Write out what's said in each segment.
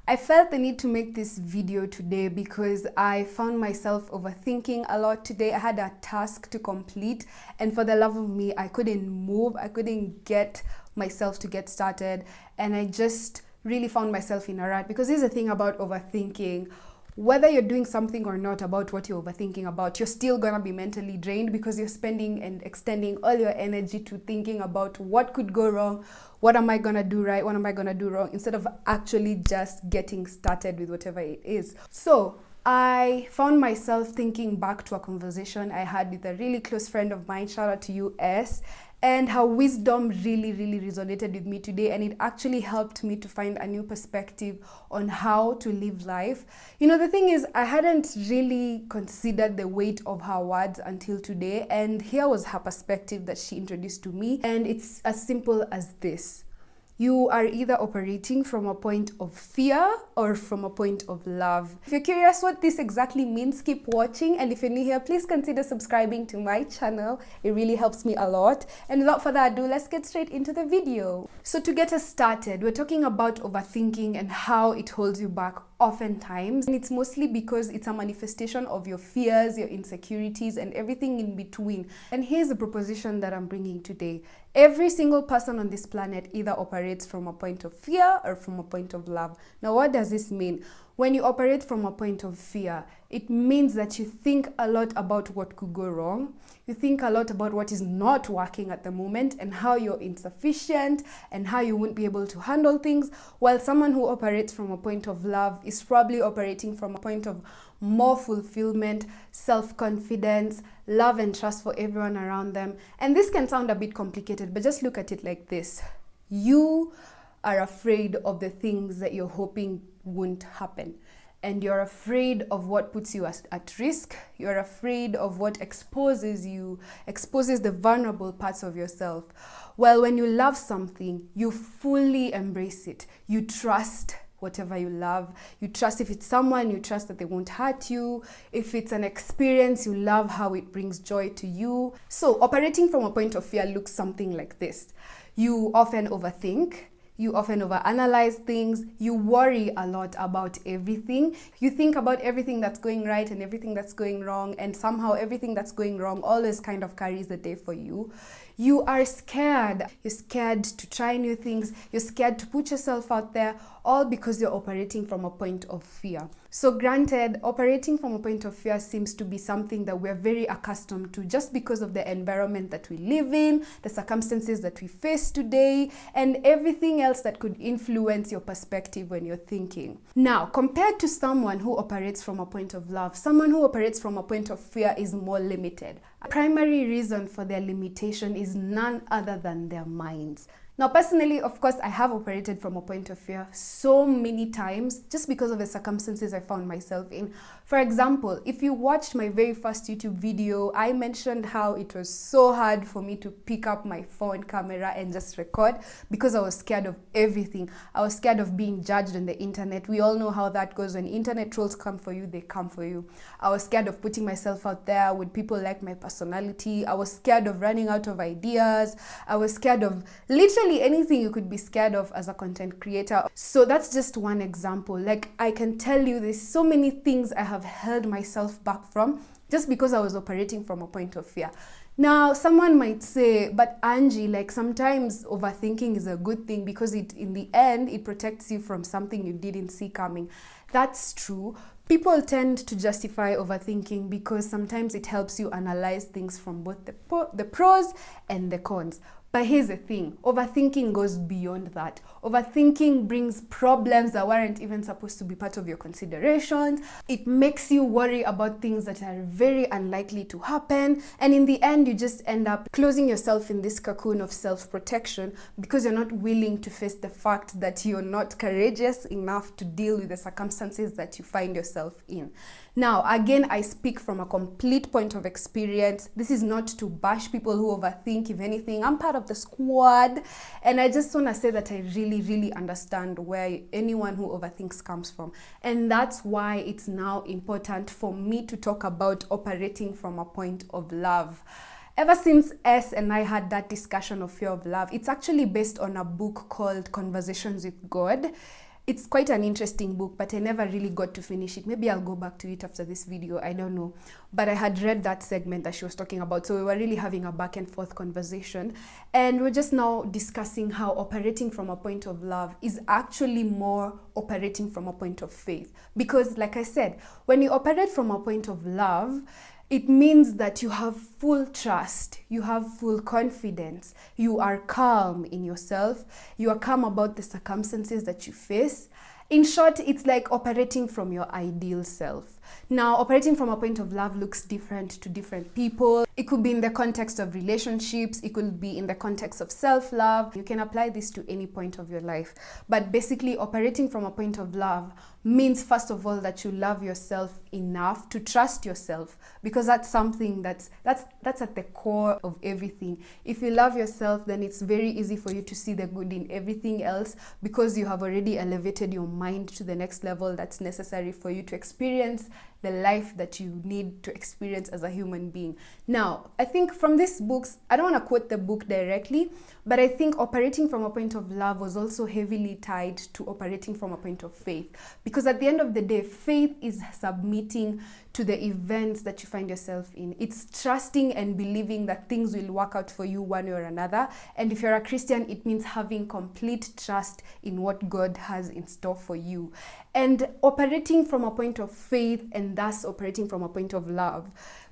I felt the need to make this video today because I found myself overthinking a lot today. I had a task to complete, and for the love of me, I couldn't move. I couldn't get myself to get started, and I just really found myself in a rut. Because here's the thing about overthinking: whether you're doing something or not about what you're overthinking about, you're still gonna be mentally drained because you're spending and extending all your energy to thinking about what could go wrong, what am I gonna do right, what am I gonna do wrong, instead of actually just getting started with whatever it is. So I found myself thinking back to a conversation I had with a really close friend of mine, shout out to you, S, and her wisdom really resonated with me today, and it actually helped me to find a new perspective on how to live life. You know, the thing is, I hadn't really considered the weight of her words until today, and here was her perspective that she introduced to me, and it's as simple as this: you are either operating from a point of fear or from a point of love. If you're curious what this exactly means, keep watching. And if you're new here, please consider subscribing to my channel. It really helps me a lot. And without further ado, let's get straight into the video. So to get us started, we're talking about overthinking and how it holds you back oftentimes. And it's mostly because it's a manifestation of your fears, your insecurities, and everything in between. And here's the proposition that I'm bringing today: every single person on this planet either operates from a point of fear or from a point of love. Now, what does this mean? When you operate from a point of fear, it means that you think a lot about what could go wrong. You think a lot about what is not working at the moment and how you're insufficient and how you won't be able to handle things. While someone who operates from a point of love is probably operating from a point of more fulfillment, self-confidence, love and trust for everyone around them. And this can sound a bit complicated, but just look at it like this: you are afraid of the things that you're hoping won't happen. And you're afraid of what puts you at risk. You're afraid of what exposes the vulnerable parts of yourself. Well, when you love something, you fully embrace it. You trust whatever you love. You trust, if it's someone, you trust that they won't hurt you. If it's an experience, you love how it brings joy to you. So operating from a point of fear looks something like this: you often overthink. You often overanalyze things. You worry a lot about everything. You think about everything that's going right and everything that's going wrong, and somehow everything that's going wrong always kind of carries the day for you. You are scared. You're scared to try new things. You're scared to put yourself out there, all because you're operating from a point of fear. So granted, operating from a point of fear seems to be something that we're very accustomed to just because of the environment that we live in, the circumstances that we face today, and everything else that could influence your perspective when you're thinking. Now, compared to someone who operates from a point of love, someone who operates from a point of fear is more limited. A primary reason for their limitation is none other than their minds. Now, personally, of course, I have operated from a point of fear so many times just because of the circumstances I found myself in. For example, if you watched my very first YouTube video, I mentioned how it was so hard for me to pick up my phone camera and just record because I was scared of everything. I was scared of being judged on the internet. We all know how that goes. When internet trolls come for you, they come for you. I was scared of putting myself out there. Would people like my personality? I was scared of running out of ideas. I was scared of literally anything you could be scared of as a content creator. So that's just one example. Like, I can tell you there's so many things I have held myself back from just because I was operating from a point of fear. Now, someone might say, but Angie, like, sometimes overthinking is a good thing because in the end, it protects you from something you didn't see coming. That's true. People tend to justify overthinking because sometimes it helps you analyze things from both the pros and the cons. But here's the thing: overthinking goes beyond that. Overthinking brings problems that weren't even supposed to be part of your considerations. It makes you worry about things that are very unlikely to happen. And in the end, you just end up closing yourself in this cocoon of self-protection because you're not willing to face the fact that you're not courageous enough to deal with the circumstances that you find yourself in. Now, again, I speak from a complete point of experience. This is not to bash people who overthink. If anything, I'm part of the squad, and I just want to say that I really understand where anyone who overthinks comes from. And that's why it's now important for me to talk about operating from a point of love. Ever since S and I had that discussion of fear of love, it's actually based on a book called Conversations with God. It's quite an interesting book, but I never really got to finish it. Maybe I'll go back to it after this video, I don't know. But I had read that segment that she was talking about, so we were really having a back and forth conversation. And we're just now discussing how operating from a point of love is actually more operating from a point of faith. Because like I said, when you operate from a point of love, it means that you have full trust, you have full confidence, you are calm in yourself, you are calm about the circumstances that you face. In short, it's like operating from your ideal self. Now, operating from a point of love looks different to different people. It could be in the context of relationships, it could be in the context of self-love. You can apply this to any point of your life. But basically, operating from a point of love means, first of all, that you love yourself enough to trust yourself, because that's something that's at the core of everything. If you love yourself, then it's very easy for you to see the good in everything else, because you have already elevated your mind to the next level that's necessary for you to experience the life that you need to experience as a human being. Now, I think from these books, I don't want to quote the book directly, but I think operating from a point of love was also heavily tied to operating from a point of faith. Because at the end of the day, faith is submitting to the events that you find yourself in. It's trusting and believing that things will work out for you one way or another. And if you're a Christian, it means having complete trust in what God has in store for you. And operating from a point of faith, and thus operating from a point of love,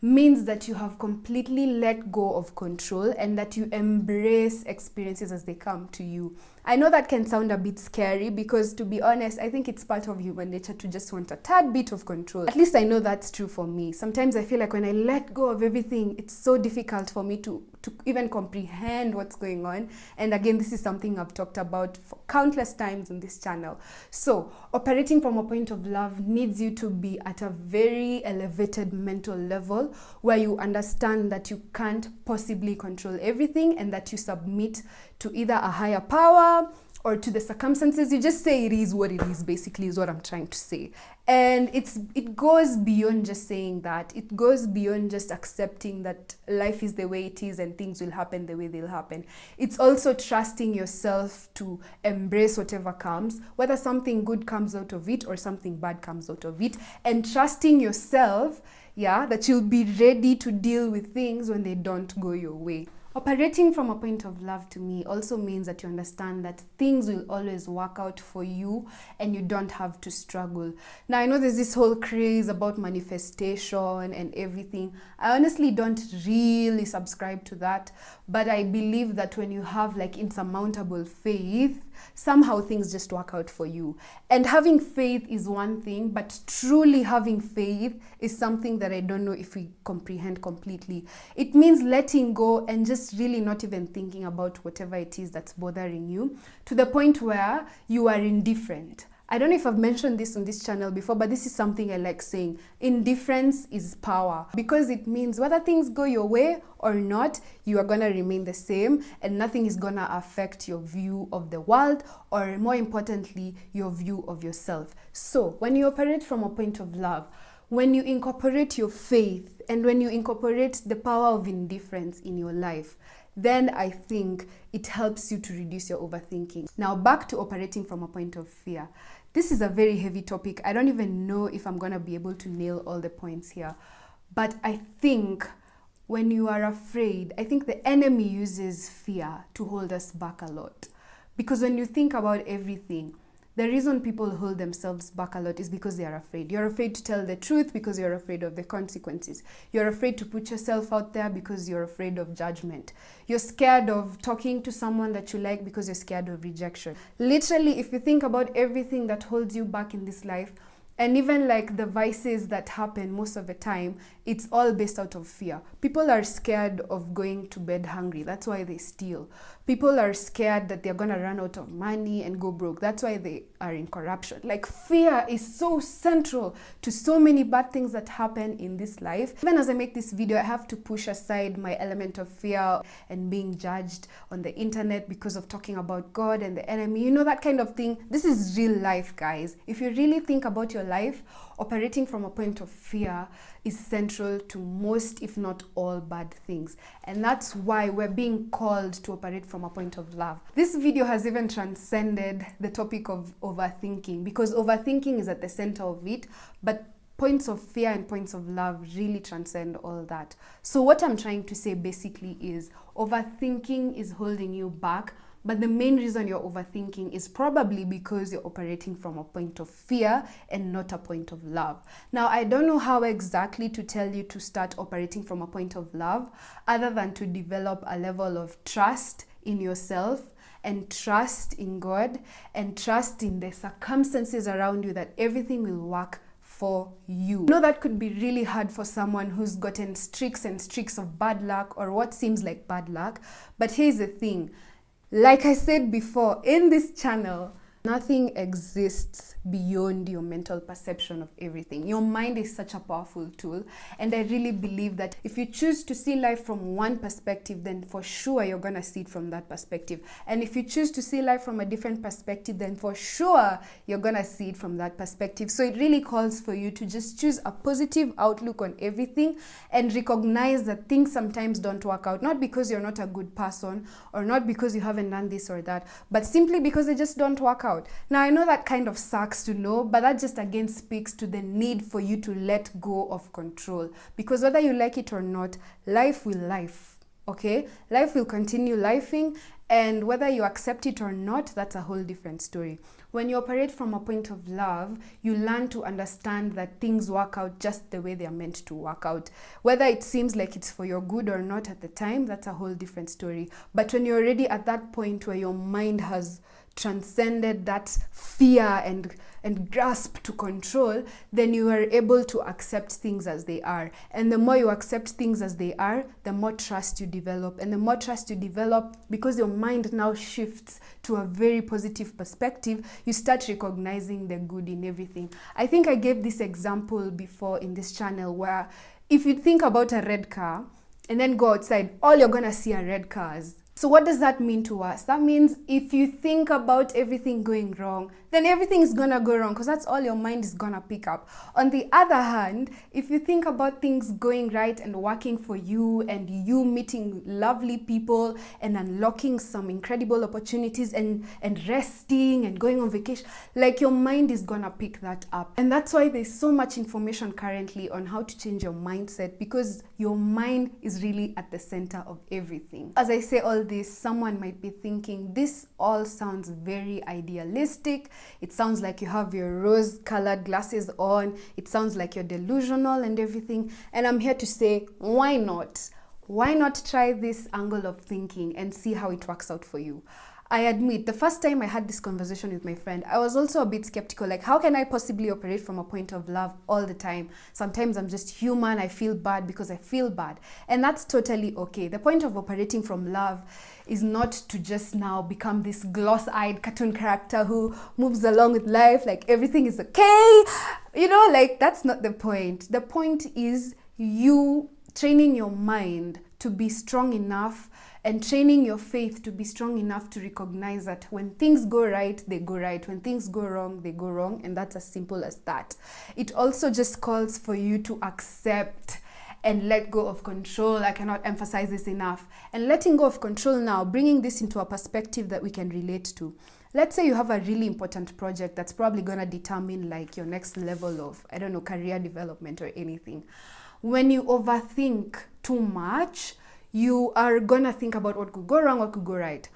means that you have completely let go of control and that you embrace experiences as they come to you. I know that can sound a bit scary, because to be honest, I think it's part of human nature to just want a tad bit of control. At least I know that's true for me. Sometimes I feel like when I let go of everything, it's so difficult for me to even comprehend what's going on. And again, this is something I've talked about for countless times on this channel. So operating from a point of love needs you to be at a very elevated mental level, where you understand that you can't possibly control everything, and that you submit to either a higher power or to the circumstances. You just say it is what it is, basically, is what I'm trying to say. And it goes beyond just saying that. It goes beyond just accepting that life is the way it is and things will happen the way they'll happen. It's also trusting yourself to embrace whatever comes, whether something good comes out of it or something bad comes out of it, and trusting yourself, that you'll be ready to deal with things when they don't go your way. Operating from a point of love, to me, also means that you understand that things will always work out for you and you don't have to struggle. Now, I know there's this whole craze about manifestation and everything. I honestly don't really subscribe to that, but I believe that when you have like insurmountable faith, somehow things just work out for you. And having faith is one thing, but truly having faith is something that I don't know if we comprehend completely. It means letting go and just really not even thinking about whatever it is that's bothering you, to the point where you are indifferent. I don't know if I've mentioned this on this channel before, but this is something I like saying. Indifference is power, because it means whether things go your way or not, you are going to remain the same, and nothing is going to affect your view of the world, or more importantly, your view of yourself. So when you operate from a point of love, when you incorporate your faith, and when you incorporate the power of indifference in your life, then I think it helps you to reduce your overthinking. Now, back to operating from a point of fear. This is a very heavy topic. I don't even know if I'm going to be able to nail all the points here. But I think when you are afraid, I think the enemy uses fear to hold us back a lot. Because when you think about everything, the reason people hold themselves back a lot is because they are afraid. You're afraid to tell the truth because you're afraid of the consequences. You're afraid to put yourself out there because you're afraid of judgment. You're scared of talking to someone that you like because you're scared of rejection. Literally, if you think about everything that holds you back in this life, and even like the vices that happen most of the time, it's all based out of fear. People are scared of going to bed hungry. That's why they steal. People are scared that they're going to run out of money and go broke. That's why they are in corruption. Like, fear is so central to so many bad things that happen in this life. Even as I make this video, I have to push aside my element of fear and being judged on the internet because of talking about God and the enemy. You know, that kind of thing. This is real life, guys. If you really think about your life, operating from a point of fear is central to most, if not all, bad things. And that's why we're being called to operate from a point of love. This video has even transcended the topic of overthinking, because overthinking is at the center of it, but points of fear and points of love really transcend all that. So what I'm trying to say basically is overthinking is holding you back, but the main reason you're overthinking is probably because you're operating from a point of fear and not a point of love. Now, I don't know how exactly to tell you to start operating from a point of love, other than to develop a level of trust in yourself and trust in God and trust in the circumstances around you, that everything will work for you. I know that could be really hard for someone who's gotten streaks and streaks of bad luck, or what seems like bad luck. But here's the thing. Like I said before, in this channel, nothing exists beyond your mental perception of everything. Your mind is such a powerful tool, and I really believe that if you choose to see life from one perspective, then for sure you're gonna see it from that perspective. And if you choose to see life from a different perspective, then for sure you're gonna see it from that perspective. So it really calls for you to just choose a positive outlook on everything and recognize that things sometimes don't work out, not because you're not a good person or not because you haven't done this or that, but simply because they just don't work out. Now, I know that kind of sucks to know, but that just again speaks to the need for you to let go of control, because whether you like it or not, life will life, okay? Life will continue lifing, and whether you accept it or not, that's a whole different story. When you operate from a point of love, you learn to understand that things work out just the way they are meant to work out. Whether it seems like it's for your good or not at the time, that's a whole different story. But when you're already at that point where your mind has transcended that fear and grasp to control, then you are able to accept things as they are. And the more you accept things as they are, the more trust you develop. And the more trust you develop, because your mind now shifts to a very positive perspective, you start recognizing the good in everything. I think I gave this example before in this channel, where if you think about a red car and then go outside, all you're gonna see are red cars. So what does that mean to us? That means if you think about everything going wrong, then everything is gonna go wrong, because that's all your mind is gonna pick up. On the other hand, if you think about things going right and working for you, and you meeting lovely people and unlocking some incredible opportunities and resting and going on vacation, like your mind is gonna pick that up. And that's why there's so much information currently on how to change your mindset, because your mind is really at the center of everything. As I say all this, someone might be thinking, this all sounds very idealistic. It sounds like you have your rose-colored glasses on. It sounds like you're delusional and everything. And I'm here to say, why not? Why not try this angle of thinking and see how it works out for you? I admit, the first time I had this conversation with my friend, I was also a bit skeptical, like, how can I possibly operate from a point of love all the time? Sometimes I'm just human, I feel bad because I feel bad. And that's totally okay. The point of operating from love is not to just now become this gloss-eyed cartoon character who moves along with life like everything is okay. You know, like, that's not the point. The point is you training your mind to be strong enough and training your faith to be strong enough to recognize that when things go right, they go right. When things go wrong, they go wrong. And that's as simple as that. It also just calls for you to accept and let go of control. I cannot emphasize this enough. And letting go of control now, bringing this into a perspective that we can relate to. Let's say you have a really important project that's probably going to determine like your next level of, I don't know, career development or anything. When you overthink too much, you are gonna think about what could go wrong, what could go right.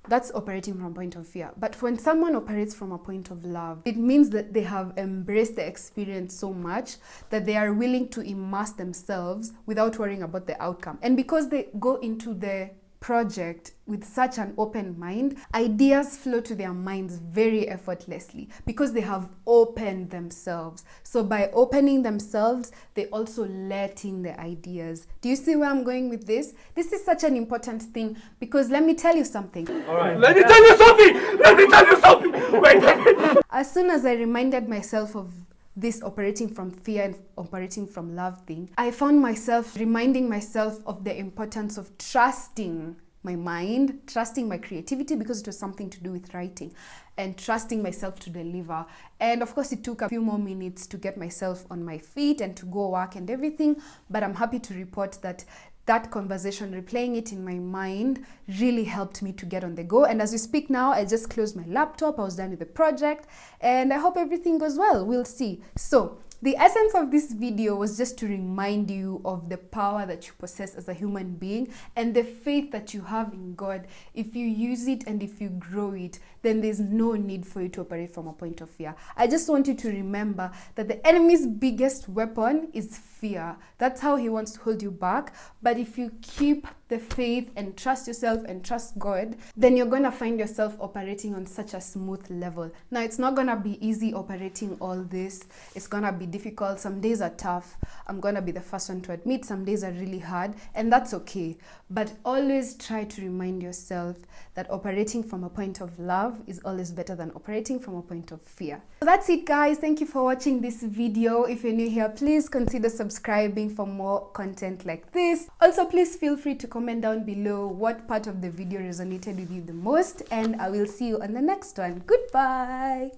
That's operating from a point of fear. But when someone operates from a point of love, it means that they have embraced the experience so much that they are willing to immerse themselves without worrying about the outcome. And because they go into the project with such an open mind, ideas flow to their minds very effortlessly because they have opened themselves. So by opening themselves, they also let in the ideas. Do you see where I'm going with this? This is such an important thing, because let me tell you something. All right. Let me tell you something. Let me tell you something. Wait. As soon as I reminded myself of this operating from fear and operating from love thing, I found myself reminding myself of the importance of trusting my mind, trusting my creativity because it was something to do with writing, and trusting myself to deliver. And of course, it took a few more minutes to get myself on my feet and to go work and everything, but I'm happy to report that that conversation, replaying it in my mind, really helped me to get on the go. And as we speak now, I just closed my laptop, I was done with the project, and I hope everything goes well. We'll see. So the essence of this video was just to remind you of the power that you possess as a human being and the faith that you have in God. If you use it and if you grow it, then there's no need for you to operate from a point of fear. I just want you to remember that the enemy's biggest weapon is fear. That's how he wants to hold you back. But if you keep the faith and trust yourself and trust God, then you're going to find yourself operating on such a smooth level. Now, it's not going to be easy operating all this. It's going to be difficult. Some days are tough. I'm going to be the first one to admit some days are really hard, and that's okay. But always try to remind yourself that operating from a point of love is always better than operating from a point of fear. So that's it, guys. Thank you for watching this video. If you're new here, please consider subscribing for more content like this. Also, please feel free to comment down below what part of the video resonated with you the most, and I will see you on the next one. Goodbye.